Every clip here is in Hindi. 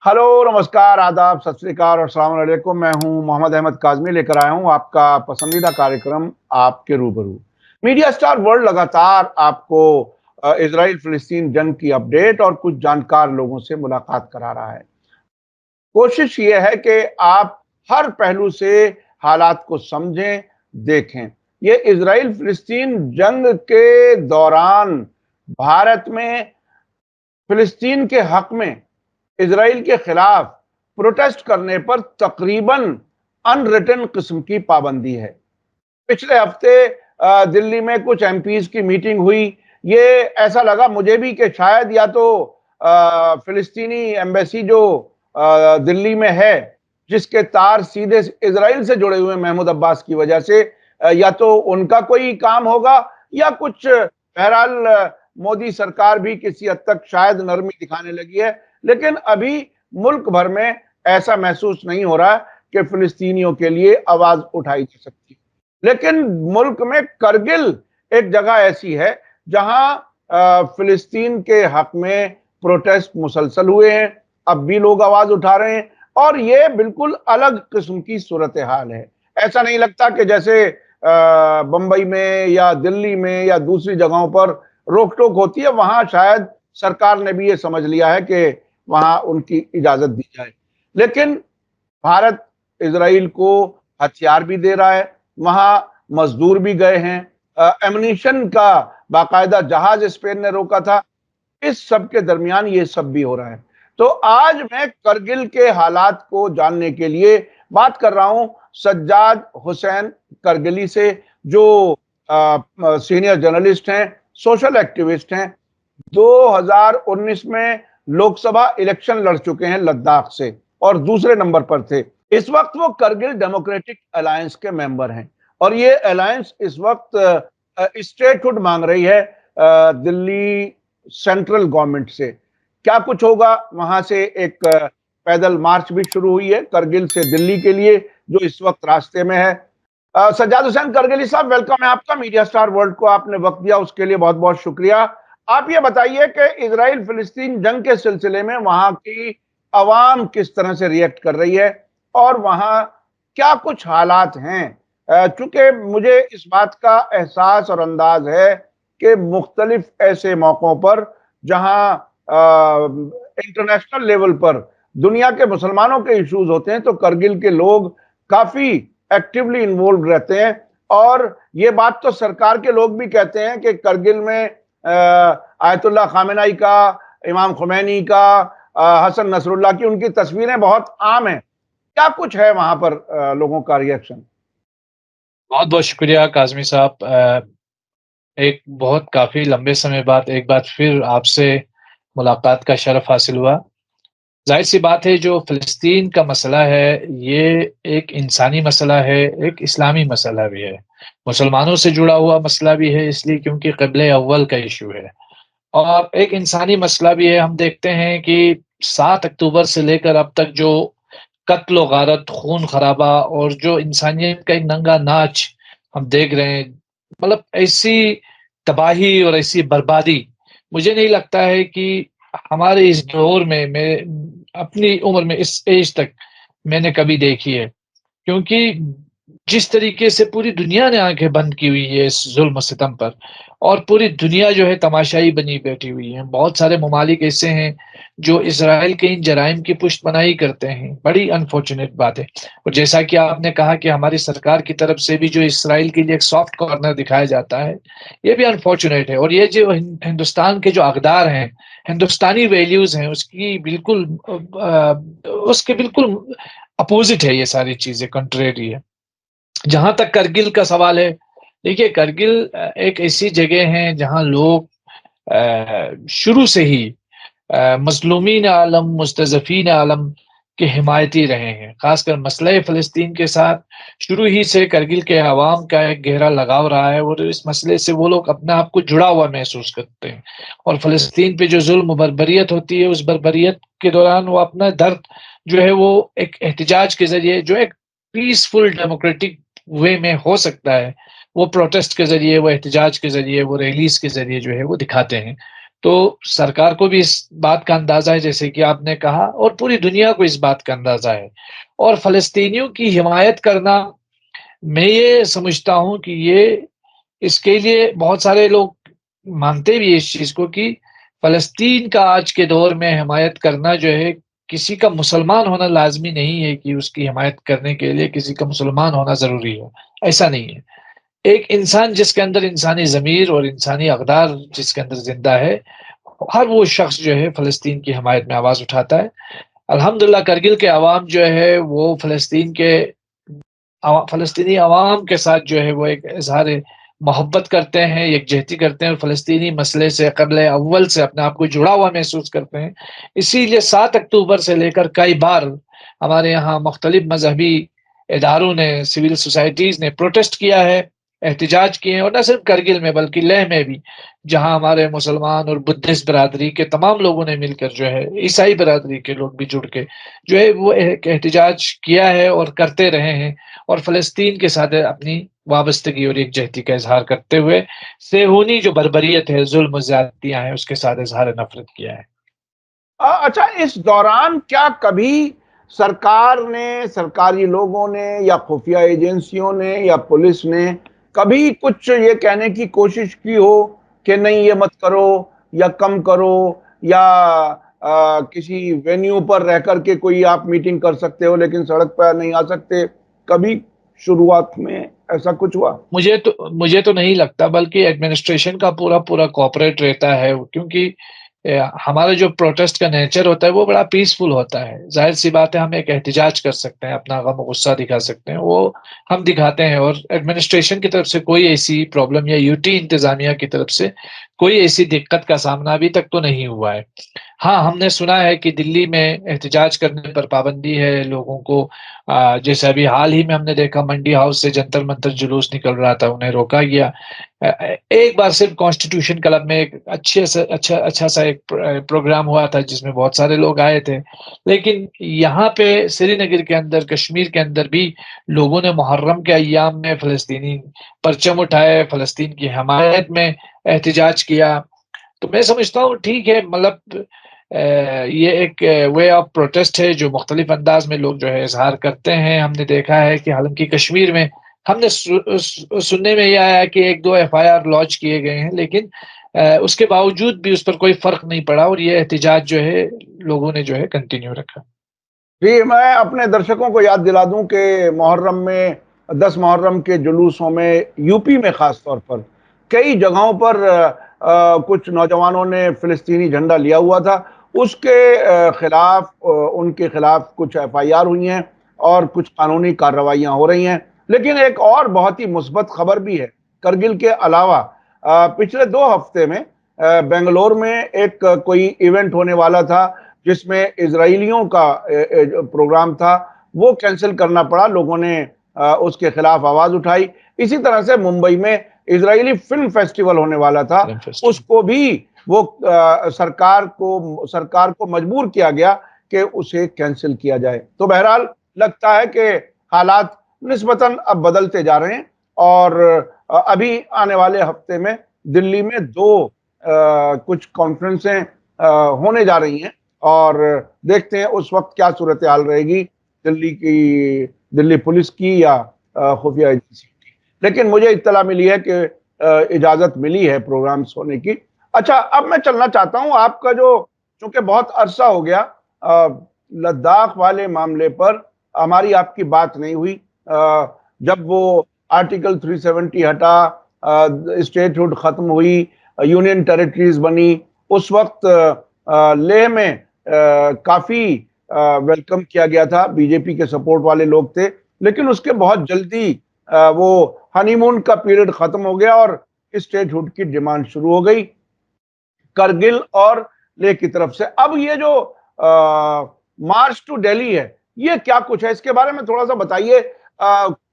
हेलो, नमस्कार, आदाब, सत श्री अकाल और अस्सलाम वालेकुम। मैं हूं मोहम्मद अहमद काज़मी, लेकर आया हूं आपका पसंदीदा कार्यक्रम आपके रूबरू। मीडिया स्टार वर्ल्ड लगातार आपको इजराइल फिलिस्तीन जंग की अपडेट और कुछ जानकार लोगों से मुलाकात करा रहा है। कोशिश ये है कि आप हर पहलू से हालात को समझें, देखें। ये इजराइल फिलिस्तीन जंग के दौरान भारत में फिलिस्तीन के हक में इजराइल के खिलाफ प्रोटेस्ट करने पर तकरीबन अनरिटन किस्म की पाबंदी है। पिछले हफ्ते दिल्ली में कुछ एमपीज की मीटिंग हुई। ये ऐसा लगा मुझे भी कि शायद या तो फिलिस्तीनी एम्बेसी जो दिल्ली में है, जिसके तार सीधे इजराइल से जुड़े हुए महमूद अब्बास की वजह से, या तो उनका कोई काम होगा या कुछ, बहरहाल मोदी सरकार भी किसी हद तक शायद नरमी दिखाने लगी है। लेकिन अभी मुल्क भर में ऐसा महसूस नहीं हो रहा कि फिलिस्तीनियों के लिए आवाज उठाई जा सकती। लेकिन मुल्क में करगिल एक जगह ऐसी है जहां फिलिस्तीन के हक में प्रोटेस्ट मुसलसल हुए हैं। अब भी लोग आवाज उठा रहे हैं और ये बिल्कुल अलग किस्म की सूरत हाल है। ऐसा नहीं लगता कि जैसे बंबई में या दिल्ली में या दूसरी जगहों पर रोक टोक होती है, वहां शायद सरकार ने भी ये समझ लिया है कि वहां उनकी इजाजत दी जाए। लेकिन भारत इजराइल को हथियार भी दे रहा है, वहां मजदूर भी गए हैं, एमुनिशन का बाकायदा जहाज स्पेन ने रोका था। इस सब के दरमियान ये सब भी हो रहा है। तो आज मैं करगिल के हालात को जानने के लिए बात कर रहा हूं सज्जाद हुसैन करगिली से, जो सीनियर जर्नलिस्ट हैं, सोशल एक्टिविस्ट हैं। 2019 में लोकसभा इलेक्शन लड़ चुके हैं लद्दाख से और दूसरे नंबर पर थे। इस वक्त वो करगिल डेमोक्रेटिक अलायंस के मेंबर हैं और ये अलायंस इस वक्त स्टेटहुड मांग रही है दिल्ली सेंट्रल गवर्नमेंट से। क्या कुछ होगा, वहां से एक पैदल मार्च भी शुरू हुई है करगिल से दिल्ली के लिए, जो इस वक्त रास्ते में है। सज्जाद हुसैन करगिली साहब, वेलकम है आपका मीडिया स्टार वर्ल्ड को। आपने वक्त दिया उसके लिए बहुत बहुत शुक्रिया। आप ये बताइए कि इजराइल फिलिस्तीन जंग के सिलसिले में वहां की आवाम किस तरह से रिएक्ट कर रही है और वहां क्या कुछ हालात हैं। चूंकि मुझे इस बात का एहसास और अंदाज है कि मुख्तलिफ ऐसे मौकों पर जहां इंटरनेशनल लेवल पर दुनिया के मुसलमानों के इश्यूज होते हैं, तो करगिल के लोग काफी एक्टिवली इन्वॉल्व रहते हैं। और ये बात तो सरकार के लोग भी कहते हैं कि करगिल में आयतुल्लाह खामेनी का, इमाम खुमैनी का, हसन नसरुल्लाह की, उनकी तस्वीरें बहुत आम हैं। क्या कुछ है वहां पर लोगों का रिएक्शन? बहुत बहुत शुक्रिया काज़मी साहब। एक बहुत काफ़ी लंबे समय बाद एक बार फिर आपसे मुलाकात का शरफ़ हासिल हुआ। ज़ाहिर-सी बात है, जो फ़लस्तीन का मसला है, ये एक इंसानी मसला है, एक इस्लामी मसला भी है। मुसलमानों से जुड़ा हुआ मसला भी है, इसलिए क्योंकि क़िबले अव्वल का इश्यू है, और एक इंसानी मसला भी है। हम देखते हैं कि 7 अक्टूबर से लेकर अब तक जो कत्ल-ओ-गारत, खून-खराबा और जो इंसानियत का एक नंगा नाच हम देख रहे हैं, मतलब ऐसी तबाही और ऐसी बर्बादी, मुझे नहीं लगता है कि हमारे इस दौर में, मैं अपनी उम्र में इस एज तक मैंने कभी देखी है। क्योंकि जिस तरीके से पूरी दुनिया ने आँखें बंद की हुई है इस ज़ुल्म-सितम पर, और पूरी दुनिया जो है तमाशाई बनी बैठी हुई है। बहुत सारे ममालिक ऐसे हैं जो इज़राइल के इन जराइम की पुष्ट-पनाही करते हैं। बड़ी अनफॉर्च्यूनेट बात है। और जैसा कि आपने कहा कि हमारी सरकार की तरफ से भी जो इज़राइल के लिए एक सॉफ्ट कॉर्नर दिखाया जाता है, ये भी अनफॉर्च्यूनेट है। और ये जो हिंदुस्तान के जो अक़दार हैं, हिंदुस्तानी वैल्यूज़ हैं, उसकी बिल्कुल उसके बिल्कुल अपोज़िट है ये सारी चीज़ें, कंट्रेरी है। जहाँ तक करगिल का सवाल है, देखिए करगिल एक ऐसी जगह है जहाँ लोग शुरू से ही मज़लूमीन आलम, मुस्तज़फ़ीन आलम के हिमायती रहे हैं। ख़ासकर मसले फ़लस्तीन के साथ शुरू ही से करगिल के अवाम का एक गहरा लगाव रहा है और इस मसले से वो लोग अपने आप को जुड़ा हुआ महसूस करते हैं। और फ़लस्तीन पे जो ज़ुल्म बर्बरियत होती है, उस बर्बरियत के दौरान वो अपना दर्द जो है वो एक एहतिजाज के ज़रिए, जो एक पीसफुल डेमोक्रेटिक वे में हो सकता है, वो प्रोटेस्ट के ज़रिए, वो एहतिजाज के ज़रिए, वो रैलीज़ के ज़रिए जो है वो दिखाते हैं। तो सरकार को भी इस बात का अंदाज़ा है जैसे कि आपने कहा और पूरी दुनिया को इस बात का अंदाज़ा है। और फ़लस्तीनियों की हिमायत करना मैं ये समझता हूँ कि ये इसके लिए बहुत सारे लोग मानते भी हैं इस चीज़ को कि फ़लस्तीन का आज के दौर में हिमायत करना जो है, किसी का मुसलमान होना लाज़मी नहीं है कि उसकी हिमायत करने के लिए किसी का मुसलमान होना ज़रूरी हो, ऐसा नहीं है। एक इंसान जिसके अंदर इंसानी ज़मीर और इंसानी अक़दार जिसके अंदर ज़िंदा है, हर वो शख़्स जो है फ़लस्तीन की हिमायत में आवाज़ उठाता है। अल्हम्दुलिल्लाह करगिल के अवाम जो है वो फ़लस्तीन के फ़लस्तीनी अवाम के साथ जो है वो एक इज़हार मोहब्बत करते हैं, यकजहती करते हैं और फ़लस्तीनी मसले से क़ब्ल अव्वल से अपने आप को जुड़ा हुआ महसूस करते हैं। इसीलिए 7 अक्टूबर से लेकर कई बार हमारे यहाँ मुख्तलिफ़ मज़हबी इदारों ने, सिविल सोसाइटीज़ ने प्रोटेस्ट किया है, एहतिजाज किए हैं और न सिर्फ़ करगिल में बल्कि लेह में भी, जहाँ हमारे मुसलमान और बुद्धिस्ट बिरादरी के तमाम लोगों ने मिलकर जो है, ईसाई बिरादरी के लोग भी जुड़ के जो है वो एक एहतिजाज किया है और करते रहे हैं और फ़लस्तीन के साथ अपनी वाबस्तगी और यकजहती का इज़हार करते हुए, सेहूनी जो बर्बरियत है, ज़ुल्म और ज़्यादतियाँ हैं, उसके साथ इज़हार नफ़रत किया है। अच्छा, इस दौरान क्या कभी सरकार ने, सरकारी लोगों ने या खुफिया एजेंसियों ने या पुलिस ने कभी कुछ ये कहने की कोशिश की हो कि नहीं ये मत करो या कम करो या किसी वेन्यू पर रह कर के कोई आप मीटिंग कर सकते हो लेकिन सड़क पर नहीं आ सकते, कभी शुरुआत में ऐसा कुछ हुआ? मुझे तो नहीं लगता बल्कि एडमिनिस्ट्रेशन का पूरा-पूरा कोऑपरेट रहता है क्योंकि हमारा जो प्रोटेस्ट का नेचर होता है वो बड़ा पीसफुल होता है। ज़ाहिर-सी बात है हम एक एहतिजाज कर सकते हैं, अपना गम गुस्सा दिखा सकते हैं, वो हम दिखाते हैं और एडमिनिस्ट्रेशन की तरफ से कोई ऐसी प्रॉब्लम या यूटी इंतज़ामिया की तरफ से कोई ऐसी दिक्कत का सामना अभी तक तो नहीं हुआ है। हाँ, हमने सुना है कि दिल्ली में एहतिजाज करने पर पाबंदी है लोगों को जैसे अभी हाल ही में हमने देखा मंडी हाउस से जंतर-मंतर जुलूस निकल रहा था, उन्हें रोका गया। एक बार सिर्फ़ कॉन्स्टिट्यूशन क्लब में एक अच्छा-सा एक प्रोग्राम हुआ था जिसमें बहुत सारे लोग आए थे। लेकिन यहाँ पे श्रीनगर के अंदर, कश्मीर के अंदर भी लोगों ने मुहर्रम के अय्याम में फ़लस्तीनी परचम उठाए, फ़लस्तीन की हमायत में एहतिजाज किया। तो मैं समझता हूँ ठीक है मतलब ये एक वे ऑफ प्रोटेस्ट है जो मुख्तलिफ अंदाज़ में लोग जो है इज़हार करते हैं। हमने देखा है कि हालाँकि कश्मीर में हमने सुनने में ये आया है कि 1-2 एफआईआर लॉन्च किए गए हैं लेकिन उसके बावजूद भी उस पर कोई फ़र्क नहीं पड़ा और ये एहतिजाज जो है लोगों ने जो है कंटिन्यू रखा। जी, मैं अपने दर्शकों को याद दिला दूँ कि मुहर्रम में 10 मुहर्रम के जुलूसों में यूपी में ख़ास तौर पर कई जगहों पर कुछ नौजवानों ने फ़िलिस्तीनी झंडा लिया हुआ था। उसके खिलाफ़ उनके खिलाफ़ कुछ एफआईआर हुई हैं और कुछ कानूनी कार्रवाइयाँ हो रही हैं। लेकिन एक और बहुत ही मुस्बत खबर भी है, करगिल के अलावा पिछले 2 हफ्ते में बेंगलोर में एक कोई इवेंट होने वाला था जिसमें इज़राइलियों का प्रोग्राम था, वो कैंसल करना पड़ा। लोगों ने उसके खिलाफ आवाज़ उठाई। इसी तरह से मुंबई में इज़राइली फ़िल्म फेस्टिवल होने वाला था, फिल्म फेस्टिवल। उसको भी वो सरकार को मजबूर किया गया कि उसे कैंसल किया जाए। तो बहरहाल लगता है कि हालात निस्बतन अब बदलते जा रहे हैं और अभी आने वाले हफ्ते में दिल्ली में 2 कुछ कॉन्फ्रेंसें होने जा रही हैं और देखते हैं उस वक़्त क्या सूरत-ए-हाल रहेगी दिल्ली पुलिस की या खुफिया एजेंसी की। लेकिन मुझे इत्तला मिली है कि इजाज़त मिली है प्रोग्राम्स होने की। अच्छा, अब मैं चलना चाहता हूँ आपका जो चूँकि बहुत अरसा हो गया लद्दाख वाले मामले पर हमारी आपकी बात नहीं हुई। जब वो आर्टिकल 370 हटा स्टेटहुड खत्म हुई, यूनियन टेरिटरीज़ बनी, उस वक़्त लेह में काफ़ी वेलकम किया गया था, बीजेपी के सपोर्ट वाले लोग थे। लेकिन उसके बहुत जल्दी वो हनीमून का पीरियड खत्म हो गया और स्टेटहुड की डिमांड शुरू हो गई करगिल और लेह की तरफ से। अब ये जो मार्च टू दिल्ली है, ये क्या कुछ है? इसके बारे में थोड़ा-सा बताइए।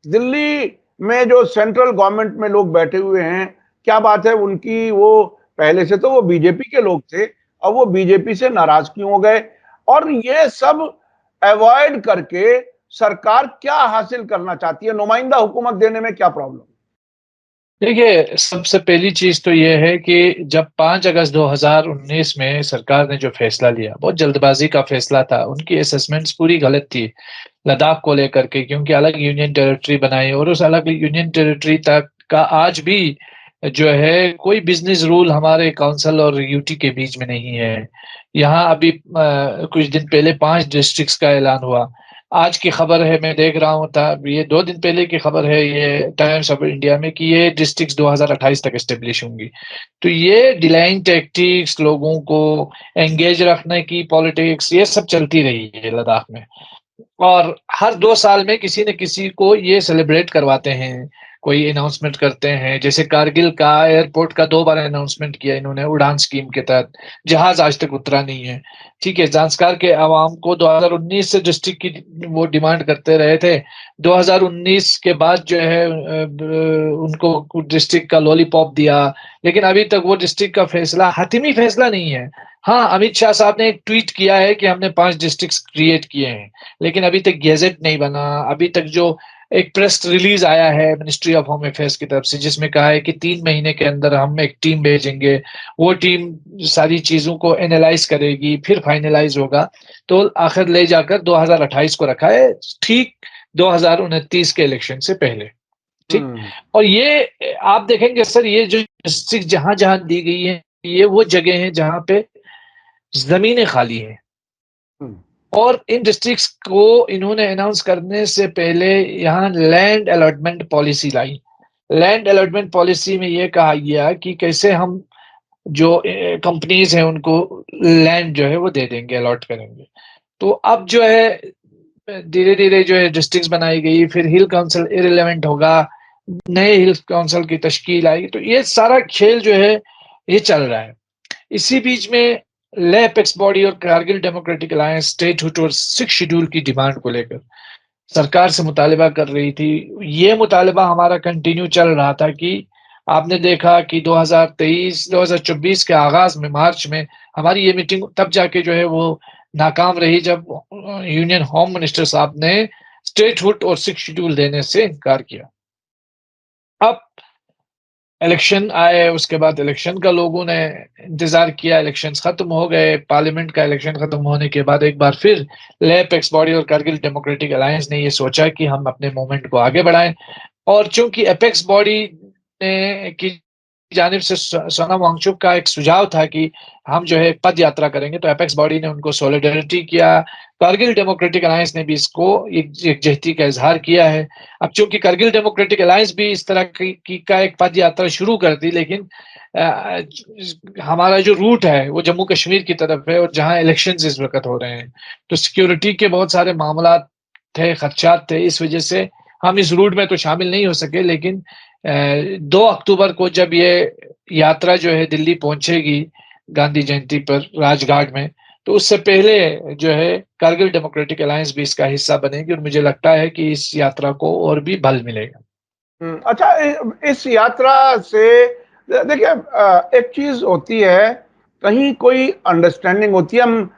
दिल्ली में जो सेंट्रल गवर्नमेंट में लोग बैठे हुए हैं, क्या बात है उनकी? वो पहले से तो वो बीजेपी के लोग थे, अब वो बीजेपी से नाराज़ क्यों हो गए? और ये सब अवॉइड करके सरकार क्या हासिल करना चाहती है? नुमाइंदा हुकूमत देने में क्या प्रॉब्लम? देखिए, सबसे पहली चीज़ तो ये है कि जब 5 अगस्त 2019 में सरकार ने जो फ़ैसला लिया, बहुत जल्दबाज़ी का फ़ैसला था। उनकी असेसमेंट्स पूरी गलत थी, लद्दाख को लेकर के, क्योंकि अलग यूनियन टेरिटरी बनाई और उस अलग यूनियन टेरिटरी तक का आज भी जो है कोई बिज़नेस रूल हमारे काउंसिल और यूटी के बीच में नहीं है। यहाँ अभी कुछ दिन पहले 5 डिस्ट्रिक्ट्स का ऐलान हुआ। आज की खबर है, मैं देख रहा हूँ था, ये 2 दिन पहले की खबर है, ये टाइम्स ऑफ इंडिया में, कि ये डिस्ट्रिक्ट्स 2028 तक एस्टेब्लिश होंगी। तो ये डिलाइंग टैक्टिक्स, लोगों को एंगेज रखने की पॉलिटिक्स, ये सब चलती रही है लद्दाख में। और हर 2 साल में किसी न किसी को ये सेलिब्रेट करवाते हैं, कोई अनाउंसमेंट करते हैं। जैसे कारगिल का एयरपोर्ट का 2 बार अनाउंसमेंट किया इन्होंने उड़ान स्कीम के तहत, जहाज़ आज तक उतरा नहीं है। ठीक है, ज़ांस्कार के अवाम को 2019 से डिस्ट्रिक्ट की वो डिमांड करते रहे थे। 2019 के बाद जो है उनको डिस्ट्रिक्ट का लॉलीपॉप दिया, लेकिन अभी तक वो डिस्ट्रिक्ट का फैसला हतमी फैसला नहीं है। हाँ, अमित शाह साहब ने एक ट्वीट किया है कि हमने 5 डिस्ट्रिक्ट्स क्रिएट किए हैं, लेकिन अभी तक गेज़ेट नहीं बना। अभी तक जो एक प्रेस रिलीज़ आया है मिनिस्ट्री ऑफ होम अफेयर्स की तरफ से, जिसमें कहा है कि 3 महीने के अंदर हम एक टीम भेजेंगे, वो टीम सारी चीज़ों को एनालाइज़ करेगी, फिर फाइनलाइज़ होगा। तो आखिर ले जाकर 2028 को रखा है, ठीक 2029 के इलेक्शन से पहले, ठीक? हुँ, और ये आप देखेंगे सर, ये जो डिस्ट्रिक्ट जहाँ-जहाँ दी गई है, ये वो जगह हैं जहाँ पे ज़मीनें खाली हैं। हुँ, और इन डिस्ट्रिक्ट्स को इन्होंने अनाउंस करने से पहले यहाँ लैंड अलॉटमेंट पॉलिसी लाई। लैंड अलॉटमेंट पॉलिसी में ये कहा गया कि कैसे हम जो कंपनीज़ हैं उनको लैंड जो है वो दे देंगे, अलॉट करेंगे। तो अब जो है धीरे-धीरे जो है डिस्ट्रिक्ट्स बनाई गई, फिर हिल काउंसिल इर्रेलेवेंट होगा, नए हिल काउंसिल की तश्कील आएगी। तो ये सारा खेल जो है ये चल रहा है। इसी बीच में लेह अपेक्स बॉडी और कारगिल डेमोक्रेटिक अलायंस स्टेटहुड और 6 शेड्यूल की डिमांड को लेकर सरकार से मुतालिबा कर रही थी। ये मुतालिबा हमारा कंटिन्यू चल रहा था कि आपने देखा कि 2023-2024 के आगाज़ में मार्च में हमारी ये मीटिंग तब जाके जो है वो नाकाम रही, जब यूनियन होम मिनिस्टर साहब ने स्टेटहुड और 6 शेड्यूल देने से इनकार किया। अब इलेक्शन आए, उसके बाद इलेक्शन का लोगों ने इंतज़ार किया, इलेक्शंस खत्म हो गए, पार्लियामेंट का इलेक्शन खत्म होने के बाद एक बार फिर लेह अपेक्स बॉडी और कारगिल डेमोक्रेटिक अलायंस ने ये सोचा कि हम अपने मूवमेंट को आगे बढ़ाएँ। और चूँकि अपेक्स बॉडी ने की जानिब से सोनम वांगचुक का एक सुझाव था कि हम जो है पद यात्रा करेंगे, तो अपेक्स बॉडी ने उनको सॉलिडेरिटी किया। कारगिल डेमोक्रेटिक अलायंस ने भी इसको यकजहती का इज़हार किया है। अब चूँकि कारगिल डेमोक्रेटिक अलायंस भी इस तरह की का एक पद यात्रा शुरू कर दी, लेकिन हमारा जो रूट है वो जम्मू कश्मीर की तरफ है और जहाँ इलेक्शंस इस वक़्त हो रहे हैं। तो सिक्योरिटी के बहुत सारे मामलात थे, खदशात थे, इस वज़ह से हम इस रूट में तो शामिल नहीं हो सके। लेकिन 2 अक्टूबर को जब ये यात्रा जो है दिल्ली पहुँचेगी गांधी जयंती पर राजघाट में, तो उससे पहले जो है कारगिल डेमोक्रेटिक अलायंस भी इसका हिस्सा बनेगी और मुझे लगता है कि इस यात्रा को और भी बल मिलेगा। हुँ। अच्छा इस यात्रा से देखिए एक चीज़ होती है, कहीं कोई अंडरस्टैंडिंग होती है। हम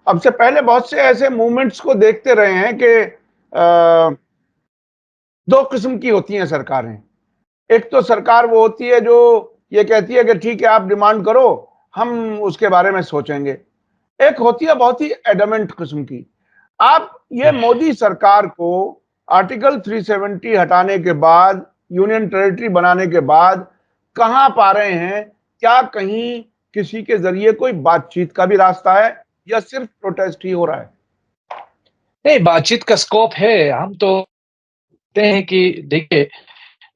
अब से पहले बहुत से ऐसे मूवमेंट्स को देखते रहे हैं कि 2 किस्म की होती हैं सरकारें। एक तो सरकार वो होती है जो ये कहती है कि ठीक है आप डिमांड करो, हम उसके बारे में सोचेंगे। एक होती है बहुत ही एडमेंट किस्म की। आप ये मोदी सरकार को आर्टिकल 370 हटाने के बाद, यूनियन टेरिटरी बनाने के बाद कहाँ पा रहे हैं? क्या कहीं किसी के ज़रिए कोई बातचीत का भी रास्ता है या सिर्फ प्रोटेस्ट ही हो रहा है? नहीं, बातचीत का स्कोप है। हम तो कहते हैं कि देखिए,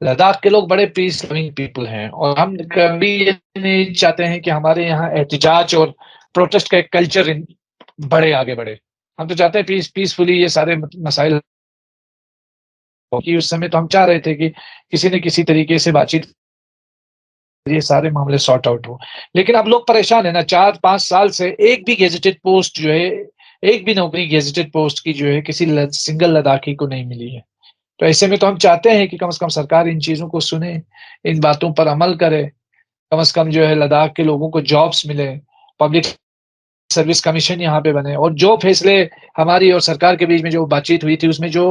लद्दाख के लोग बड़े पीस लविंग पीपल हैं और हम कभी ये नहीं चाहते हैं कि हमारे यहाँ एहतिजाज और प्रोटेस्ट का एक कल्चर आगे बढ़े। हम तो चाहते हैं पीसफुली ये सारे मसाइल, कि उस समय तो हम चाह रहे थे कि किसी न किसी तरीके से बातचीत ये सारे मामले सॉर्ट आउट हो। लेकिन अब लोग परेशान हैं ना, 4-5 साल से एक भी गेज़ेटेड पोस्ट जो है, एक भी नौकरी गेज़ेटेड पोस्ट की जो है किसी सिंगल लद्दाखी को नहीं मिली है। तो ऐसे में तो हम चाहते हैं कि कम से कम सरकार इन चीज़ों को सुने, इन बातों पर अमल करे। कम से कम जो है लद्दाख के लोगों को जॉब्स मिले, पब्लिक सर्विस कमीशन यहाँ पे बने और जो फैसले हमारी और सरकार के बीच में जो बातचीत हुई थी, उसमें जो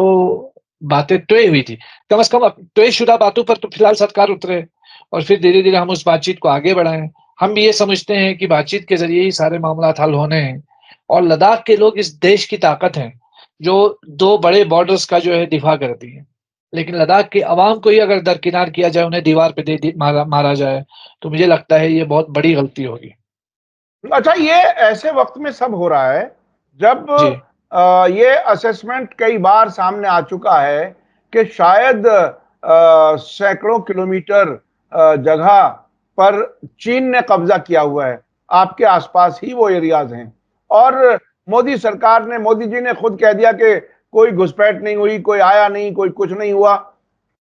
बातें तय हुई थी, कम से कम तयशुदा बातों पर तो फिलहाल सरकार उतरे और फिर धीरे-धीरे हम उस बातचीत को आगे बढ़ाएँ। हम भी ये समझते हैं कि बातचीत के ज़रिए ही सारे मामलात हल होने हैं और लद्दाख के लोग इस देश की ताकत हैं, जो 2 बड़े बॉर्डर्स का जो है दिफा करती हैं। लेकिन लद्दाख की आवाम को ही अगर दरकिनार किया जाए, उन्हें दीवार पे दे दी मारा मारा जाए, तो मुझे लगता है ये बहुत बड़ी गलती होगी। अच्छा, ये ऐसे वक्त में सब हो रहा है जब जी, ये असेसमेंट कई बार सामने आ चुका है कि शायद सैकड़ों किलोमीटर जगह पर चीन ने कब्जा किया हुआ है, आपके आसपास ही वो एरियाज हैं और मोदी जी ने खुद कह दिया कि कोई घुसपैठ नहीं हुई, कोई आया नहीं, कोई कुछ नहीं हुआ।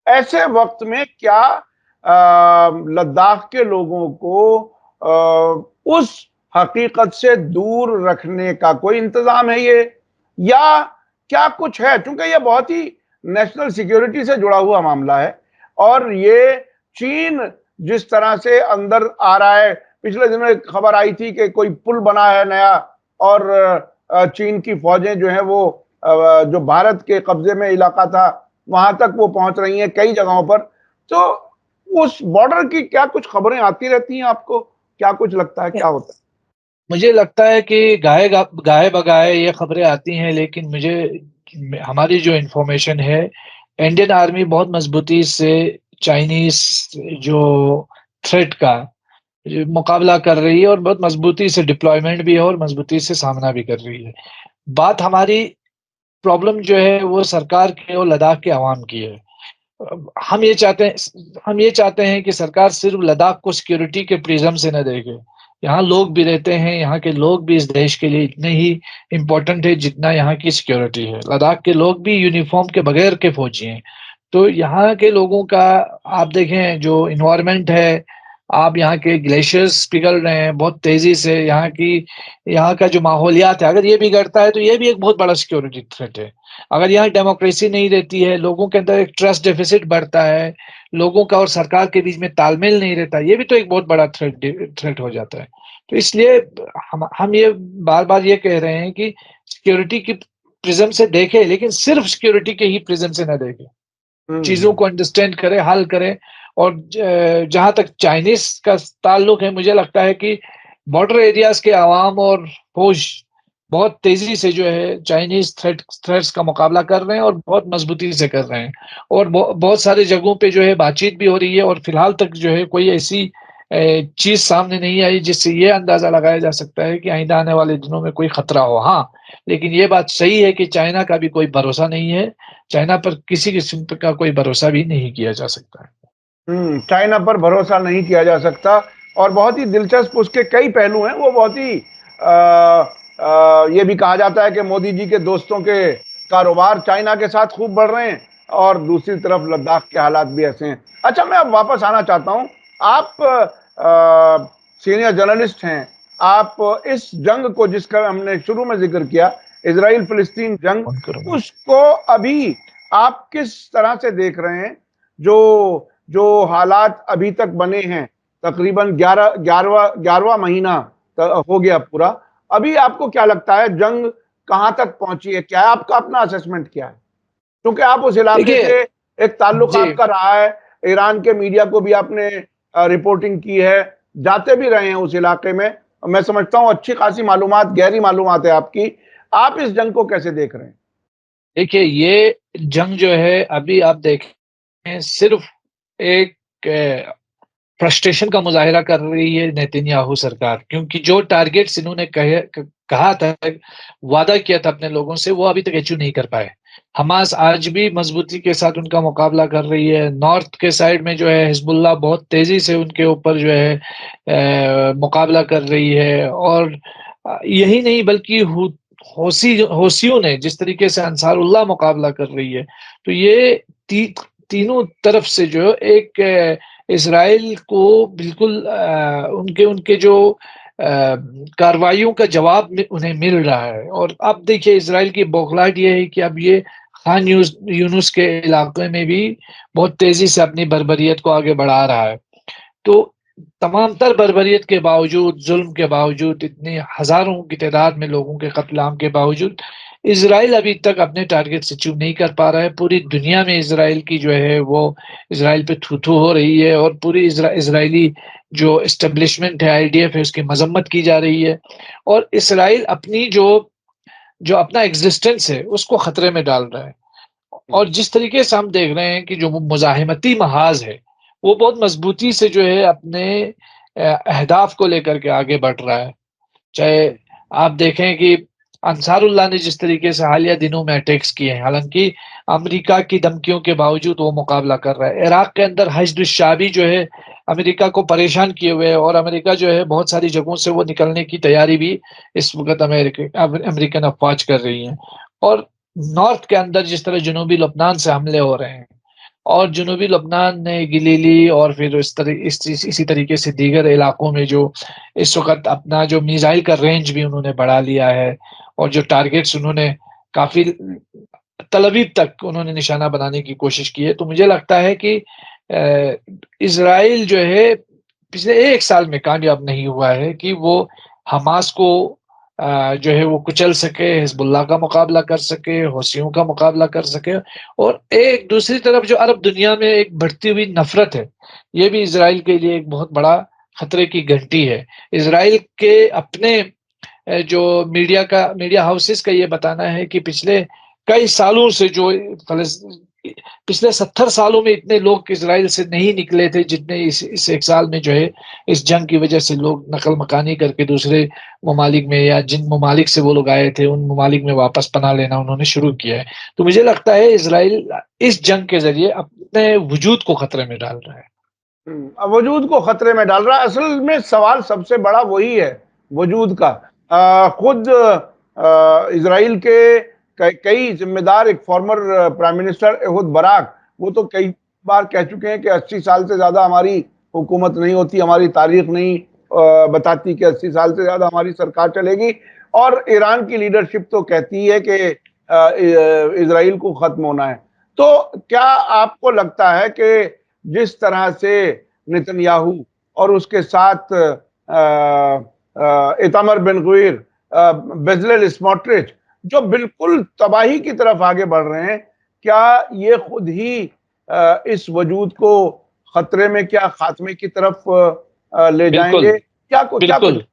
ऐसे वक्त में क्या लद्दाख के लोगों को उस हकीकत से दूर रखने का कोई इंतजाम है ये, या क्या कुछ है? क्योंकि ये बहुत ही नेशनल सिक्योरिटी से जुड़ा हुआ मामला है और ये चीन जिस तरह से अंदर आ रहा है, पिछले दिनों एक खबर आई थी कि कोई पुल बना है नया और चीन की फौजें जो हैं वो जो भारत के कब्जे में इलाका था वहां तक वो पहुंच रही हैं कई जगहों पर। तो उस बॉर्डर की क्या कुछ खबरें आती रहती हैं आपको? क्या कुछ लगता है, क्या होता है? मुझे लगता है कि गाये-बगाए ये खबरें आती हैं, लेकिन हमारी जो इन्फॉर्मेशन है, इंडियन आर्मी बहुत मज़बूती से चाइनीज़ जो थ्रेट का जो मुकाबला कर रही है और बहुत मज़बूती से डिप्लॉयमेंट भी है और मज़बूती से सामना भी कर रही है। बात हमारी प्रॉब्लम जो है वो सरकार की और लद्दाख के अवाम की है। हम ये चाहते हैं कि सरकार सिर्फ़ लद्दाख को सिक्योरिटी के प्रिज़्म से न देखे। यहाँ लोग भी रहते हैं, यहाँ के लोग भी इस देश के लिए इतने ही इम्पोर्टेंट है जितना यहाँ की सिक्योरिटी है। लद्दाख के लोग भी यूनिफ़ॉर्म के बगैर के फौजी हैं। तो यहाँ के लोगों का आप देखें जो एनवायरनमेंट है, आप यहाँ के ग्लेशियर्स पिघल रहे हैं बहुत तेज़ी से, यहाँ का जो माहौलियात है, अगर ये बिगड़ता है तो ये भी एक बहुत बड़ा सिक्योरिटी थ्रेट है। अगर यहाँ डेमोक्रेसी नहीं रहती है, लोगों के अंदर एक ट्रस्ट डेफ़िसिट बढ़ता है, लोगों का और सरकार के बीच में तालमेल नहीं रहता, ये भी तो एक बहुत बड़ा थ्रेट हो जाता है। तो इसलिए हम ये बार-बार ये कह रहे हैं कि सिक्योरिटी की प्रिज़्म से देखें, लेकिन सिर्फ़ सिक्योरिटी के ही प्रिज़्म से ना देखें। चीज़ों हुँ, को अंडरस्टैंड करें, हल करें और जहाँ तक चाइनीज़ का ताल्लुक है, मुझे लगता है कि बॉर्डर एरियाज़ के अवाम और फ़ौज बहुत तेज़ी से जो है चाइनीज़ थ्रेट्स का मुकाबला कर रहे हैं और बहुत मज़बूती से कर रहे हैं और बहुत सारी जगहों पे जो है बातचीत भी हो रही है और फिलहाल तक जो है कोई ऐसी चीज़ सामने नहीं आई जिससे ये अंदाज़ा लगाया जा सकता है कि आइंदा आने वाले दिनों में कोई खतरा हो। हाँ, लेकिन ये बात सही है कि चाइना का भी कोई भरोसा नहीं है। चाइना पर किसी किस्म का कोई भरोसा भी नहीं किया जा सकता है। चाइना पर भरोसा नहीं किया जा सकता और बहुत ही दिलचस्प उसके कई पहलू हैं। वो बहुत ही ये भी कहा जाता है कि मोदी जी के दोस्तों के कारोबार चाइना के साथ खूब बढ़ रहे हैं और दूसरी तरफ लद्दाख के हालात भी ऐसे हैं। अच्छा, मैं अब वापस आना चाहता हूँ। आप सीनियर जर्नलिस्ट हैं। आप इस जंग को जिसका हमने शुरू में ज़िक्र किया, इज़राइल-फ़िलिस्तीन जंग, ऑन करूँगा। उसको अभी आप किस तरह से देख रहे हैं? जो जो हालात अभी तक बने हैं, तकरीबन 11वां महीना हो गया पूरा। अभी आपको क्या लगता है जंग कहाँ तक पहुँची है? क्या है आपका अपना असेसमेंट क्या है? क्योंकि आप उस इलाके देखिए से एक ताल्लुक जी, आपका रहा है, ईरान के मीडिया को भी आपने रिपोर्टिंग की है, जाते भी रहे हैं उस इलाके में। मैं समझता हूँ अच्छी खासी मालूमात, गहरी मालूमात है आपकी। आप इस जंग को कैसे देख रहे हैं? देखिए ये जंग जो है अभी आप देखें सिर्फ़ एक फ्रस्ट्रेशन का मुज़ाहिरा कर रही है नेतन्याहू सरकार क्योंकि जो टारगेट्स इन्होंने कहा था, वादा किया था अपने लोगों से, वो अभी तक अचीव नहीं कर पाए। हमास आज भी मज़बूती के साथ उनका मुकाबला कर रही है। नॉर्थ के साइड में जो है हिज़्बुल्लाह बहुत तेज़ी से उनके ऊपर जो है मुकाबला कर रही है और यही नहीं बल्कि हौसियों ने जिस तरीके से अंसारुल्लाह मुकाबला कर रही है, तो ये तीनों तरफ से जो एक इज़राइल को बिल्कुल उनके उनके जो कार्रवाइयों का जवाब उन्हें मिल रहा है और अब देखिए इज़राइल की बौखलाहट ये है कि अब ये खान यूनुस के इलाके में भी बहुत तेज़ी से अपनी बर्बरियत को आगे बढ़ा रहा है। तो तमाम तर बर्बरियत के बावजूद, ज़ुल्म के बावजूद, इतने हज़ारों की तादाद में लोगों के कत्लेआम के बावजूद, इज़राइल अभी तक अपने टारगेट से अचीव नहीं कर पा रहा है। पूरी दुनिया में इज़राइल की जो है वो इज़राइल पे थू-थू हो रही है और पूरी इज़राइली जो एस्टेब्लिशमेंट है, आईडीएफ है, उसकी मज़म्मत की जा रही है और इज़राइल अपनी जो जो अपना एक्जिस्टेंस है, उसको खतरे में डाल रहा है। और जिस तरीके से हम देख रहे हैं कि जो मुज़ाहिमती महाज़ है, वो बहुत मज़बूती से जो है अपने अहदाफ को लेकर के आगे बढ़ रहा है। चाहे आप देखें कि अंसारुल्लाह ने जिस तरीके से हालिया दिनों में अटैक्स किए हैं, हालाँकि अमेरिका की धमकियों के बावजूद वो मुकाबला कर रहा है। इराक के अंदर हश्द शाबी जो है अमेरिका को परेशान किए हुए है और अमेरिका जो है बहुत सारी जगहों से वो निकलने की तैयारी भी इस वक़्त अमेरिकन अफ़वाज कर रही हैं। और नॉर्थ के अंदर जिस तरह जनूबी लेबनान से हमले हो रहे हैं और जनूबी लेबनान ने गिलीली और फिर इसी तरीके से दीगर इलाकों में जो इस वक़्त अपना जो मिसाइल का रेंज भी उन्होंने बढ़ा लिया है और जो टारगेट्स उन्होंने काफ़ी तल अवीव तक उन्होंने निशाना बनाने की कोशिश की है। तो मुझे लगता है कि इज़राइल जो है पिछले 1 साल में कामयाब नहीं हुआ है कि वो हमास को जो है वो कुचल सके, हिज़्बुल्लाह का मुकाबला कर सके, हौसियों का मुकाबला कर सके और एक दूसरी तरफ जो अरब दुनिया में एक बढ़ती हुई नफ़रत है, ये भी इज़राइल के लिए एक बहुत बड़ा खतरे की घंटी है। इज़राइल के अपने जो मीडिया हाउसेस का ये बताना है कि पिछले कई सालों से जो पिछले 70 सालों में इतने लोग इज़राइल से नहीं निकले थे जितने इस 1 साल में जो है इस जंग की वजह से लोग नकल मकानी करके दूसरे ममालिक में या जिन ममालिक से वो लोग आए थे उन ममालिक में वापस पनाह लेना उन्होंने शुरू किया है। तो मुझे लगता है इज़राइल इस जंग के ज़रिए अपने वजूद को खतरे में डाल रहा है। वजूद को खतरे में डाल रहा है। असल में सवाल सबसे बड़ा वही है, वजूद का। खुद इज़राइल के कई ज़िम्मेदार, एक former prime minister Ehud Barak, वो तो कई बार कह चुके हैं कि 80 साल से ज़्यादा हमारी हुकूमत नहीं होती, हमारी तारीख नहीं बताती कि 80 साल से ज़्यादा हमारी सरकार चलेगी। और ईरान की लीडरशिप तो कहती है कि इज़राइल को ख़त्म होना है। तो क्या आपको लगता है कि जिस तरह से नेतन्याहू और उसके साथ इतामर बिन गवीर, बेजलेल स्मोट्रिच, जो बिल्कुल तबाही की तरफ आगे बढ़ रहे हैं, क्या ये खुद ही इस वजूद को खतरे में, क्या खात्मे की तरफ ले बिल्कुल, जाएंगे? क्या कुछ? बिल्कुल।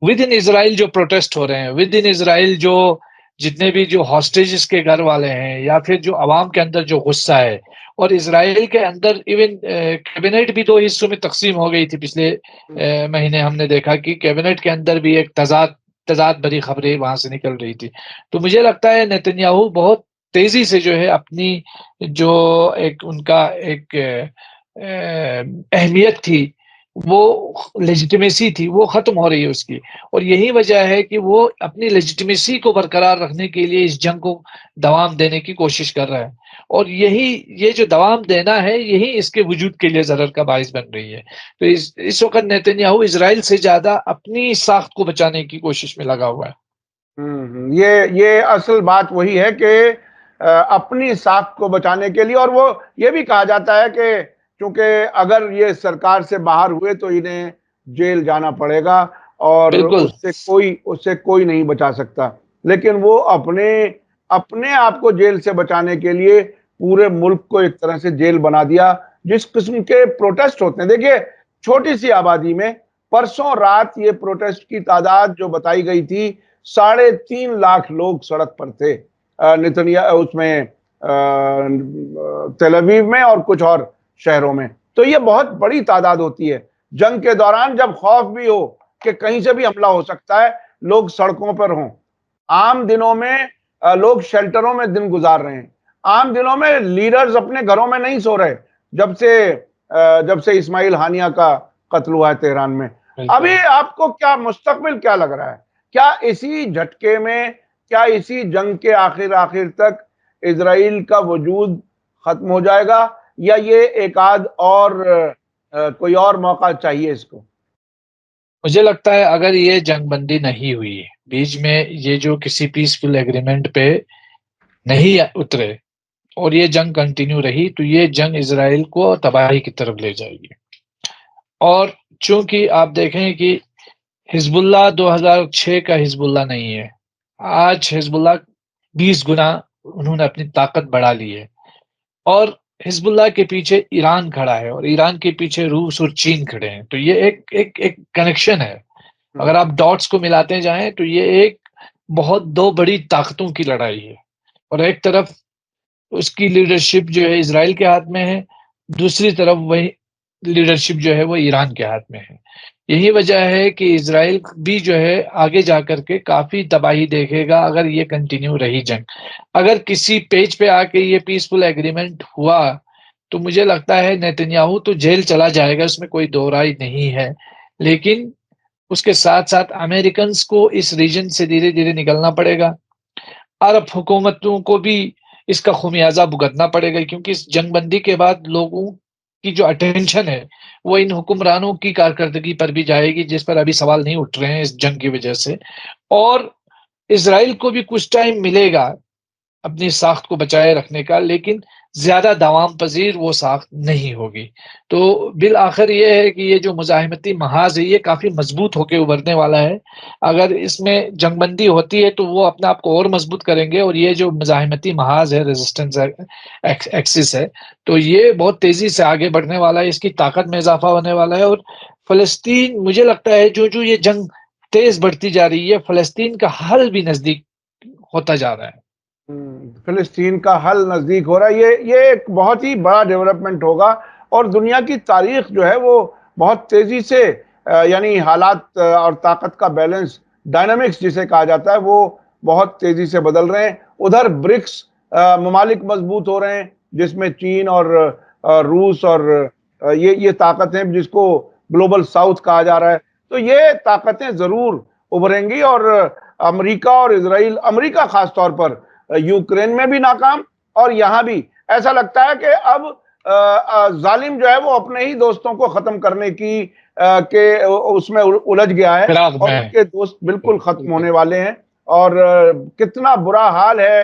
विद इन इज़राइल जो प्रोटेस्ट हो रहे हैं, विद इन इज़राइल जो जितने भी जो हॉस्टेजेस के घर वाले हैं या फिर जो अवाम के अंदर जो गुस्सा है और इज़राइल के अंदर इवन कैबिनेट भी 2 हिस्सों में तक़सीम हो गई थी पिछले महीने हमने देखा कि कैबिनेट के अंदर भी एक तज़ाद भरी खबरें वहाँ से निकल रही थी। तो मुझे लगता है नेतन्याहू बहुत तेज़ी से जो है अपनी जो एक उनका एक अहमियत थी, वो लेजिटिमेसी थी, वो ख़त्म हो रही है उसकी और यही वजह है कि वो अपनी लेजिटिमेसी को बरकरार रखने के लिए इस जंग को दवाम देने की कोशिश कर रहा है और ये जो दवाम देना है, यही इसके वजूद के लिए ज़रर का बाइस बन रही है। तो इस वक़्त नेतन्याहू इज़राइल से ज़्यादा अपनी साख़्त को बचाने की कोशिश में लगा हुआ है। ये असल बात वही है कि अपनी साख को बचाने के लिए, और वो ये भी कहा जाता है कि क्योंकि अगर ये सरकार से बाहर हुए तो इन्हें जेल जाना पड़ेगा और बिल्कुल, उससे कोई नहीं बचा सकता। लेकिन वो अपने अपने आप को जेल से बचाने के लिए पूरे मुल्क को एक तरह से जेल बना दिया। जिस किस्म के प्रोटेस्ट होते हैं, देखिए, छोटी सी आबादी में परसों रात ये प्रोटेस्ट की तादाद जो बताई गई थी, 3.5 लाख लोग सड़क पर थे, उसमें तेल अवीव में और कुछ और शहरों में। तो ये बहुत बड़ी तादाद होती है। जंग के दौरान जब खौफ भी हो कि कहीं से भी हमला हो सकता है, लोग सड़कों पर हों। आम दिनों में लोग शेल्टरों में दिन गुजार रहे हैं। आम दिनों में लीडर्स अपने घरों में नहीं सो रहे, जब से इस्माइल हानिया का कत्ल हुआ है तेहरान में। अभी आपको क्या मुस्तकबिल क्या लग रहा है? क्या इसी झटके में, क्या इसी जंग के आखिर तक इजराइल का वजूद खत्म हो जाएगा, या ये एक आध और कोई और मौका चाहिए इसको? मुझे लगता है अगर ये जंगबंदी नहीं हुई, बीच में ये जो किसी पीसफुल एग्रीमेंट पे नहीं उतरे और ये जंग कंटिन्यू रही, तो ये जंग इज़राइल को तबाही की तरफ ले जाएगी। और चूँकि आप देखें कि हिज़्बुल्लाह 2006 का हिज़्बुल्लाह नहीं है। आज हिज़्बुल्लाह 20 गुना उन्होंने अपनी ताकत बढ़ा ली है। और हिज़्बुल्लाह के पीछे ईरान खड़ा है और ईरान के पीछे रूस और चीन खड़े हैं। तो ये एक कनेक्शन है। हम्म, अगर आप डॉट्स को मिलाते जाएँ तो ये एक बहुत 2 बड़ी ताकतों की लड़ाई है। और एक तरफ उसकी लीडरशिप जो है इज़राइल के हाथ में है, दूसरी तरफ वही लीडरशिप जो है वो ईरान के हाथ में है। यही वजह है कि इज़राइल भी जो है आगे जाकर के काफ़ी तबाही देखेगा अगर ये कंटिन्यू रही जंग। अगर किसी पेज पे आके ये पीसफुल एग्रीमेंट हुआ, तो मुझे लगता है नेतन्याहू तो जेल चला जाएगा, इसमें कोई दो राय नहीं है। लेकिन उसके साथ-साथ अमेरिकन्स को इस रीजन से धीरे-धीरे निकलना पड़ेगा। अरब हुकूमतों को भी इसका ख़मियाज़ा भुगतना पड़ेगा क्योंकि इस जंगबंदी के बाद लोगों की जो अटेंशन है, वो इन हुक्मरानों की कारकर्दगी पर भी जाएगी, जिस पर अभी सवाल नहीं उठ रहे हैं इस जंग की वजह से। और इज़राइल को भी कुछ टाइम मिलेगा अपनी साख़्त को बचाए रखने का, लेकिन ज़्यादा दावाम पज़ीर वो साख़्त नहीं होगी। तो बिल-आख़िर ये है कि ये जो मुज़ाहिमती महाज़ है, ये काफ़ी मज़बूत होके उभरने वाला है। अगर इसमें जंगबंदी होती है, तो वो अपने आप को और मज़बूत करेंगे और ये जो मुज़ाहिमती महाज़ है, रेज़िस्टेंस एक्सिस है, तो ये बहुत तेज़ी से आगे बढ़ने वाला है, इसकी ताकत में इज़ाफ़ा होने वाला है और फ़लस्तीन मुझे लगता है जो-जो ये जंग तेज़ बढ़ती जा रही है, फ़लस्तीन का हल भी नज़दीक होता जा रहा है। फ़िलिस्तीन का हल नज़दीक हो रहा है, ये एक बहुत ही बड़ा डेवलपमेंट होगा और दुनिया की तारीख जो है वो बहुत तेज़ी से यानी हालात और ताकत का बैलेंस, डायनामिक्स जिसे कहा जाता है, वो बहुत तेज़ी से बदल रहे हैं। उधर ब्रिक्स ममालिक मजबूत हो रहे हैं, जिसमें चीन और रूस और ये ताकतें जिसको ग्लोबल साउथ कहा जा रहा है। तो ये ताकतें ज़रूर उभरेंगी और अमेरिका और इज़राइल, अमेरिका ख़ास तौर पर यूक्रेन में भी नाकाम और यहाँ भी ऐसा लगता है कि अब जालिम जो है वो अपने ही दोस्तों को खत्म करने की के उसमें उलझ गया है फिराक और में उसके दोस्त बिल्कुल खत्म बिल्कुल। होने वाले हैं और कितना बुरा हाल है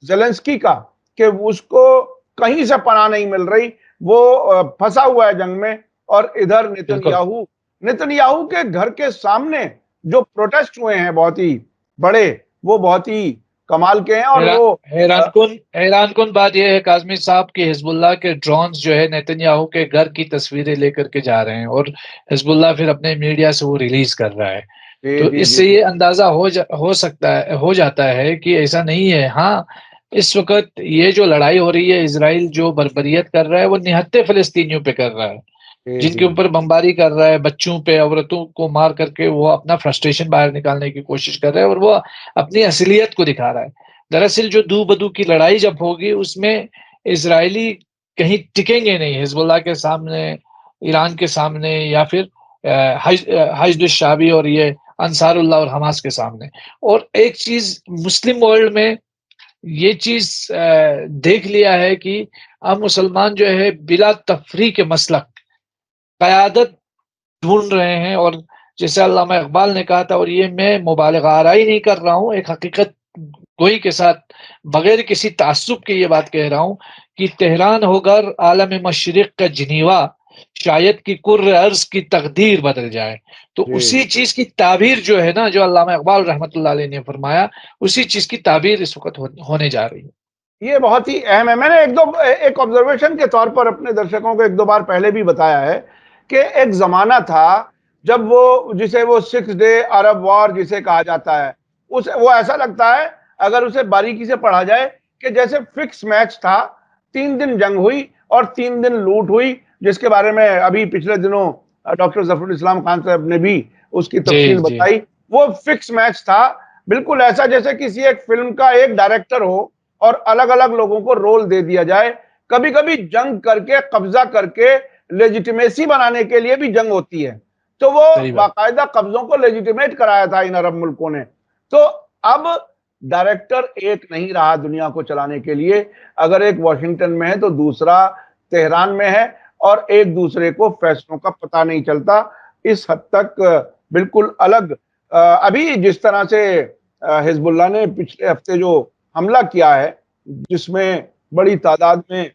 ज़ेलेंस्की का कि उसको कहीं से पनाह नहीं मिल रही, वो फंसा हुआ है जंग में और इधर बिल्कुल। नेतन्याहू के घर के सामने जो प्रोटेस्ट हुए हैं बहुत ही बड़े, वो बहुत ही कमाल के हैं और हैरा वो अ, हैरान-कुन बात ये है काज़मी साहब कि हिज़्बुल्लाह के ड्रोन्स जो है नेतन्याहू के घर की तस्वीरें लेकर के जा रहे हैं और हिज़्बुल्लाह फिर अपने मीडिया से वो रिलीज़ कर रहा है। जी, तो जी, जी, इससे जी। ये अंदाज़ा हो सकता है हो जाता है कि ऐसा नहीं है। हाँ, इस वक़्त ये जो लड़ाई हो रही है, इज़राइल जो बर्बरियत कर रहा है, वो निहत्थे फ़लस्तीनियों पे कर रहा है। जी, जिनके जी। ऊपर बमबारी कर रहा है, बच्चों पे, औरतों को मार करके वो अपना फ्रस्ट्रेशन बाहर निकालने की कोशिश कर रहा है और वो अपनी असलियत को दिखा रहा है। दरअसल जो दू-बदू की लड़ाई जब होगी उसमें इज़राइली कहीं टिकेंगे नहीं हिज़्बुल्लाह के सामने, ईरान के सामने या फिर हिज़्ब शाबी और ये अंसारुल्लाह और हमास के सामने। और एक चीज़ मुस्लिम वर्ल्ड में ये चीज़ देख लिया है कि अब मुसलमान जो है बिला तफ़रीक़ मसलक क़यादत ढूँढ रहे हैं और जैसे अल्लामा इक़बाल ने कहा था और ये मैं मुबालग़ा आराई नहीं कर रहा हूँ, एक हकीकत गोई के साथ बगैर किसी ताज्जुब के ये बात कह रहा हूँ कि तेहरान होकर आलम मशरिक़ का जिनीवा, शायद कि कुर्र अर्ज़ की तक़दीर बदल जाए। तो जी। उसी चीज़ की ताबीर जो है ना, जो अल्लामा इक़बाल रहमतुल्लाह अलैह ने फरमाया, उसी चीज़ की ताबीर इस वक़्त होने जा रही है। ये बहुत ही अहम है। मैंने एक ऑब्जर्वेशन के तौर पर अपने दर्शकों को 1-2 बार पहले भी बताया है कि एक ज़माना था जब वो 6 डे अरब वॉर जिसे कहा जाता है, वो ऐसा लगता है अगर उसे बारीकी से पढ़ा जाए कि जैसे फिक्स मैच था, 3 दिन जंग हुई और 3 दिन लूट हुई, जिसके बारे में अभी पिछले दिनों डॉक्टर ज़फ़रुल इस्लाम खान साहब ने भी उसकी जी, तफ़सील जी। बताई। वो फिक्स मैच था, बिल्कुल ऐसा जैसे किसी एक फ़िल्म का एक डायरेक्टर हो और अलग-अलग लोगों को रोल दे दिया जाए। कभी-कभी जंग करके, कब्ज़ा करके लेजिटिमेसी बनाने के लिए भी जंग होती है। तो वो सही बात। बाकायदा कब्ज़ों को लेजिटिमेट कराया था इन अरब मुल्कों ने। तो अब डायरेक्टर एक नहीं रहा दुनिया को चलाने के लिए। अगर एक वाशिंगटन में है तो दूसरा तेहरान में है और एक-दूसरे को फैसलों का पता नहीं चलता। इस हद तक बिल्कुल अलग अभी जिस तरह से हिज़्बुल्लाह ने पिछले हफ्ते जो हमला किया है, जिसमें बड़ी तादाद में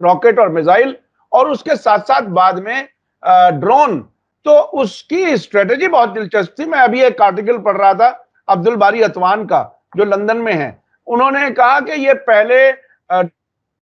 रॉकेट और मिसाइल और उसके साथ-साथ बाद में ड्रोन, तो उसकी स्ट्रैटेजी बहुत दिलचस्प थी। मैं अभी एक आर्टिकल पढ़ रहा था अब्दुल बारी अतवान का, जो लंदन में हैं, उन्होंने कहा कि ये पहले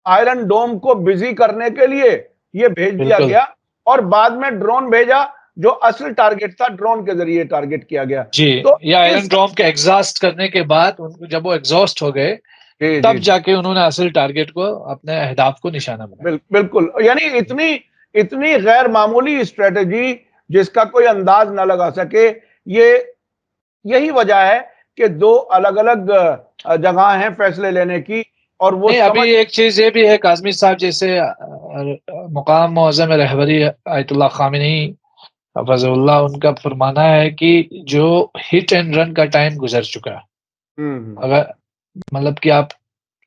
आयरन डोम को बिजी करने के लिए ये भेज दिया बिल्कुल। गया और बाद में ड्रोन भेजा, जो असल टारगेट था ड्रोन के जरिए टारगेट किया गया। जी, तो ये आयरन इस डोम के एग्ज़ॉस्ट करने के बाद उनको जब वो एग्ज़ॉस्ट हो गए, जी, तब जी, जी। जाके उन्होंने असल टारगेट को अपने अहदाफ को निशाना बनाया। बिल्कुल, यानी इतनी इतनी गैर मामूली स्ट्रैटेजी जिसका कोई अंदाज ना लगा सके, ये यही वजह है कि 2 अलग-अलग जगह हैं फैसले लेने की और वो नहीं, अभी समझ एक चीज़ ये भी है काज़मी साहब, जैसे मकाम मुअज़्ज़म रहबरी आयतुल्लाह ख़ामेनी हफ़िज़हुल्लाह, उनका फरमाना है कि जो हिट एंड रन का टाइम गुज़र चुका है। हुँ, हुँ। अगर मतलब कि आप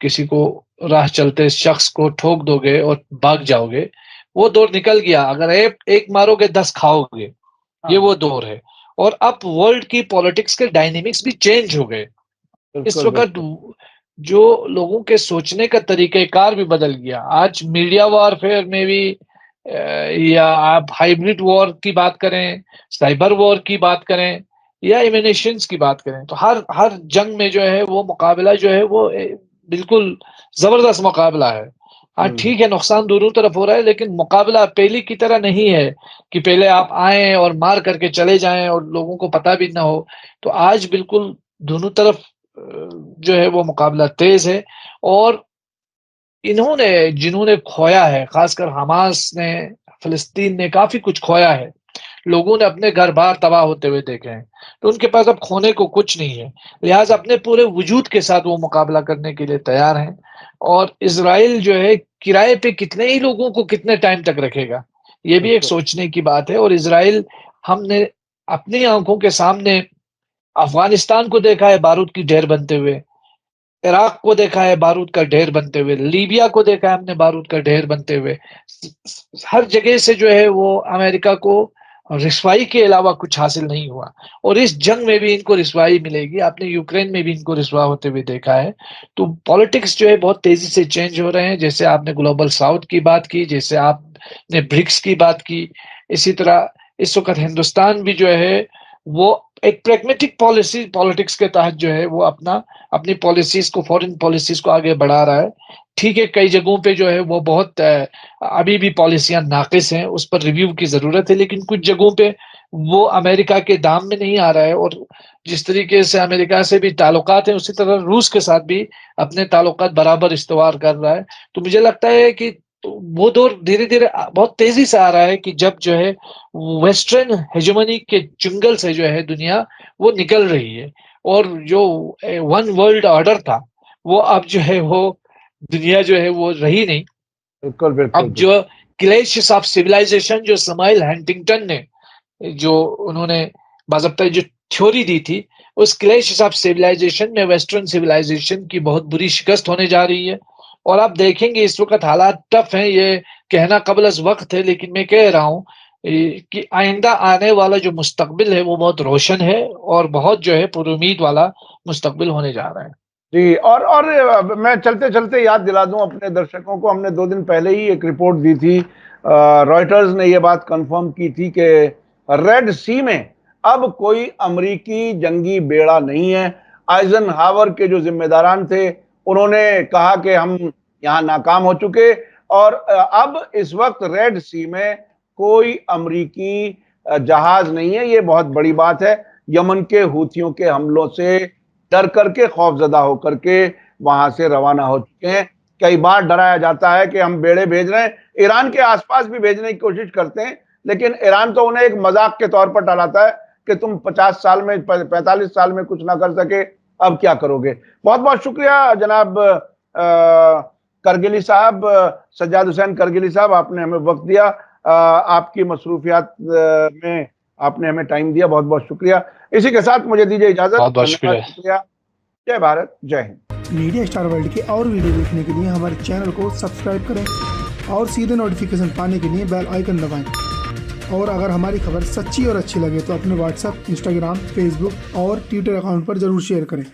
किसी को राह चलते शख्स को ठोक दोगे और भाग जाओगे, वो दौर निकल गया। अगर एक एक मारोगे 10 खाओगे, हाँ, ये हाँ। वो दौर है। और अब वर्ल्ड की पॉलिटिक्स के डायनामिक्स भी चेंज हो गए। इस बिल्कुल, वक़्त बिल्कुल। जो लोगों के सोचने का तरीक़ेकार भी बदल गया। आज मीडिया वॉरफेयर में भी या आप हाइब्रिड वॉर की बात करें, साइबर वॉर की बात करें या एमिनेशंस की बात करें, तो हर हर जंग में जो है वो मुकाबला जो है वो बिल्कुल ज़बरदस्त मुकाबला है। हाँ, हुँ, ठीक है, नुकसान दोनों तरफ हो रहा है, लेकिन मुकाबला पहले की तरह नहीं है कि पहले आप आएँ और मार करके चले जाएँ और लोगों को पता भी ना हो। तो आज बिल्कुल दोनों तरफ जो है वो मुकाबला तेज़ है और जिन्होंने खोया है, ख़ासकर हमास ने, फ़लस्तीन ने काफ़ी कुछ खोया है। लोगों ने अपने घर-बार तबाह होते हुए देखे हैं, तो उनके पास अब खोने को कुछ नहीं है। लिहाज़ा अपने पूरे वजूद के साथ वो मुकाबला करने के लिए तैयार हैं और इज़राइल जो है किराए पे कितने ही लोगों को कितने टाइम तक रखेगा, ये भी एक बिल्कुल। सोचने की बात है। और इज़राइल, हमने अपनी आँखों के सामने अफ़गानिस्तान को देखा है बारूद की ढेर बनते हुए, इराक को देखा है बारूद का ढेर बनते हुए, लीबिया को देखा है हमने बारूद का ढेर बनते हुए। हर जगह से जो है वो अमेरिका को रिसवाई के अलावा कुछ हासिल नहीं हुआ और इस जंग में भी इनको रिसवाई मिलेगी। आपने यूक्रेन में भी इनको रिसवा होते हुए देखा है। तो पॉलिटिक्स जो है बहुत तेज़ी से चेंज हो रहे हैं। जैसे आपने ग्लोबल साउथ की बात की, जैसे आपने ब्रिक्स की बात की, इसी तरह इस वक़्त हिंदुस्तान भी जो है वो एक प्रैग्मैटिक पॉलिटिक्स के तहत जो है वो अपनी पॉलिसीज़ को, फॉरेन पॉलिसीज़ को आगे बढ़ा रहा है। ठीक है, कई जगहों पे जो है वो बहुत अभी भी पॉलिसियाँ नाक़िस हैं, उस पर रिव्यू की ज़रूरत है, लेकिन कुछ जगहों पे वो अमेरिका के दाम में नहीं आ रहा है। और जिस तरीके से अमेरिका से भी ताल्लुकात हैं, उसी तरह रूस के साथ भी अपने ताल्लुकात बराबर इस्तवार कर रहा है। तो मुझे लगता है कि वो दौर धीरे-धीरे बहुत तेज़ी से आ रहा है कि जब जो है वेस्टर्न हेजेमनी के चुंगल से जो है दुनिया वो निकल रही है और जो वन वर्ल्ड ऑर्डर था, वो अब जो है वो दुनिया जो है वो रही नहीं। बिल्कुल, बिल्कुल, अब बिल्कुल। जो क्लैश ऑफ सिविलाइजेशन जो समाइल हंटिंगटन ने, जो उन्होंने बाज़ाब्ता जो थ्योरी दी थी, उस क्लैश ऑफ सिविलाइजेशन में वेस्टर्न सिविलाइजेशन की बहुत बुरी शिकस्त होने जा रही है। और आप देखेंगे इस वक़्त हालात टफ हैं, ये कहना क़ब्ल अज़ वक़्त है, लेकिन मैं कह रहा हूँ कि आइंदा आने वाला जो मुस्तक़बिल है वो बहुत रोशन है और बहुत जो है पुरुम्मीद वाला मुस्तक़बिल होने जा रहा है। जी, और मैं चलते-चलते याद दिला दूँ अपने दर्शकों को, हमने 2 दिन पहले ही एक रिपोर्ट दी थी। रॉयटर्स ने ये बात कन्फर्म की थी कि रेड सी में अब कोई अमरीकी जंगी बेड़ा नहीं है। आइज़नहावर के जो ज़िम्मेदारान थे, उन्होंने कहा कि हम यहाँ नाकाम हो चुके और अब इस वक़्त रेड सी में कोई अमरीकी जहाज़ नहीं है। ये बहुत बड़ी बात है। यमन के हूथियों के हमलों से डर करके, खौफज़दा होकर के वहाँ से रवाना हो चुके हैं। कई बार डराया जाता है कि हम बेड़े भेज रहे हैं, ईरान के आस-पास भी भेजने की कोशिश करते हैं, लेकिन ईरान तो उन्हें एक मज़ाक के तौर पर टलाता है कि तुम 50 साल में 45 साल में कुछ ना कर सके, अब क्या करोगे? बहुत-बहुत शुक्रिया जनाब करगिली साहब, सज्जाद हुसैन करगिली साहब, आपने हमें वक़्त दिया। आपकी मसरूफ़ियात में आपने हमें टाइम दिया, बहुत-बहुत शुक्रिया। इसी के साथ मुझे दीजिए इजाज़त। बहुत-बहुत धन्यवाद, शुक्रिया। शुक्रिया। जय भारत, जय हिंद। मीडिया स्टार वर्ल्ड के और वीडियो देखने के लिए हमारे चैनल को सब्सक्राइब करें और सीधे नोटिफिकेशन पाने के लिए बेल आइकन दबाएं। और अगर हमारी खबर सच्ची और अच्छी लगे तो अपने व्हाट्सएप, इंस्टाग्राम, फेसबुक और ट्विटर अकाउंट पर ज़रूर शेयर करें।